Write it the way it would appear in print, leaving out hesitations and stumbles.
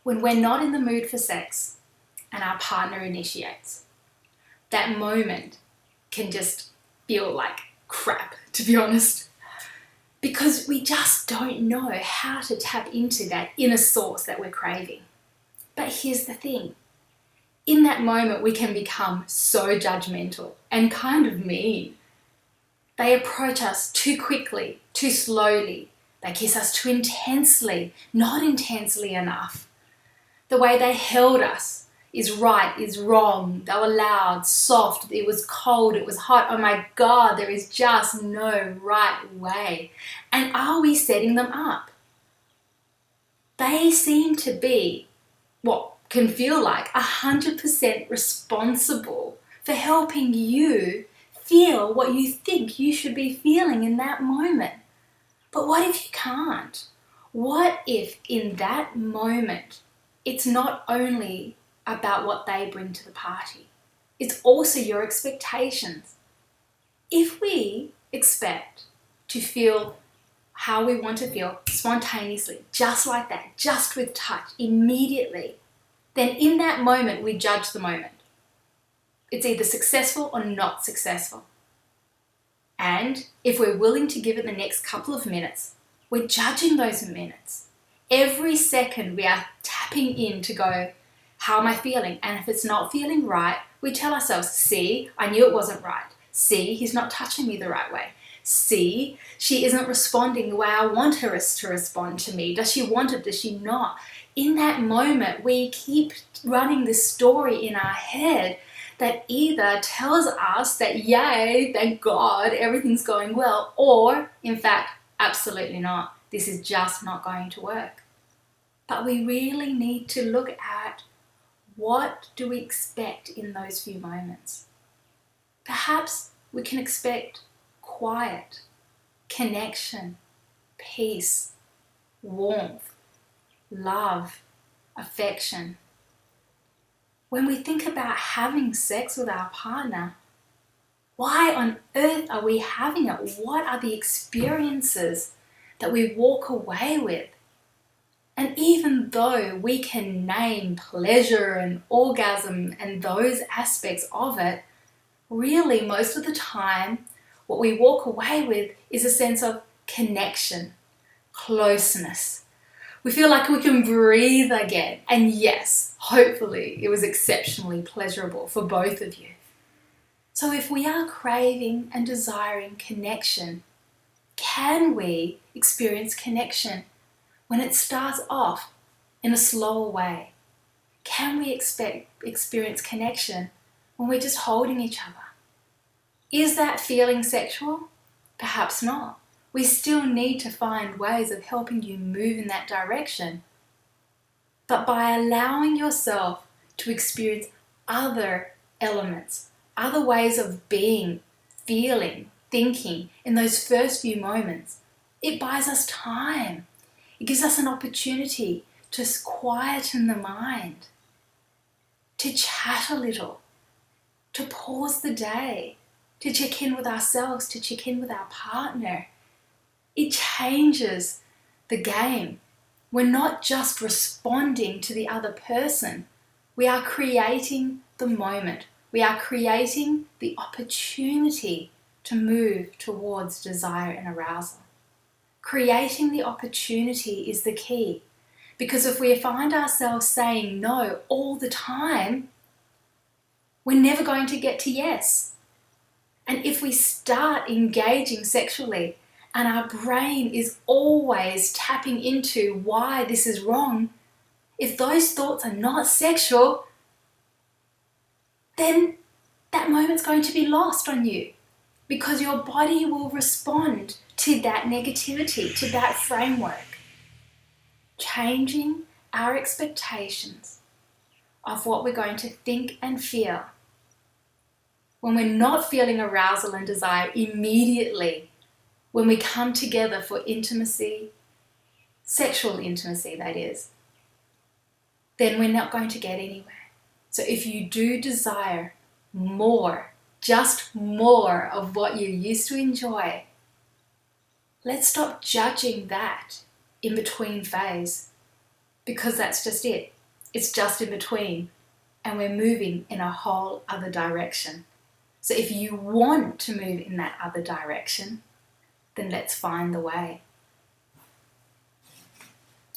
when we're not in the mood for sex and our partner initiates, that moment can just feel like crap, to be honest, because we just don't know how to tap into that inner source that we're craving. But here's the thing. In that moment, we can become so judgmental and kind of mean. They approach us too quickly, too slowly. They kiss us too intensely, not intensely enough. The way they held us is right, is wrong. They were loud, soft, it was cold, it was hot. Oh my God, there is just no right way. And are we setting them up? They seem to be what can feel like 100% responsible for helping you feel what you think you should be feeling in that moment. But what if you can't? What if in that moment, it's not only about what they bring to the party, it's also your expectations. If we expect to feel how we want to feel spontaneously, just like that, just with touch, immediately, then in that moment, we judge the moment. It's either successful or not successful. And if we're willing to give it the next couple of minutes, we're judging those minutes. Every second we are tapping in to go, how am I feeling? And if it's not feeling right, we tell ourselves, see, I knew it wasn't right. See, he's not touching me the right way. See, she isn't responding the way I want her to respond to me. Does she want it? Does she not? In that moment, we keep running this story in our head that either tells us that, yay, thank God, everything's going well, or, in fact, absolutely not. This is just not going to work. But we really need to look at what do we expect in those few moments. Perhaps we can expect quiet, connection, peace, warmth, love, affection. When we think about having sex with our partner, why on earth are we having it? What are the experiences that we walk away with? And even though we can name pleasure and orgasm and those aspects of it, really most of the time, what we walk away with is a sense of connection, closeness. We feel like we can breathe again. And yes, hopefully it was exceptionally pleasurable for both of you. So if we are craving and desiring connection, can we experience connection when it starts off in a slower way? Can we experience connection when we're just holding each other? Is that feeling sexual? Perhaps not. We still need to find ways of helping you move in that direction. But by allowing yourself to experience other elements, other ways of being, feeling, thinking in those first few moments, it buys us time. It gives us an opportunity to quieten the mind, to chat a little, to pause the day, to check in with ourselves, to check in with our partner. It changes the game. We're not just responding to the other person. We are creating the moment. We are creating the opportunity to move towards desire and arousal. Creating the opportunity is the key. Because if we find ourselves saying no all the time, we're never going to get to yes. And if we start engaging sexually and our brain is always tapping into why this is wrong, if those thoughts are not sexual, then that moment's going to be lost on you because your body will respond to that negativity, to that framework. Changing our expectations of what we're going to think and feel when we're not feeling arousal and desire immediately, when we come together for intimacy, sexual intimacy that is, then we're not going to get anywhere. So if you do desire more, just more of what you used to enjoy, let's stop judging that in between phase, because that's just it. It's just in between, and we're moving in a whole other direction. So if you want to move in that other direction, then let's find the way.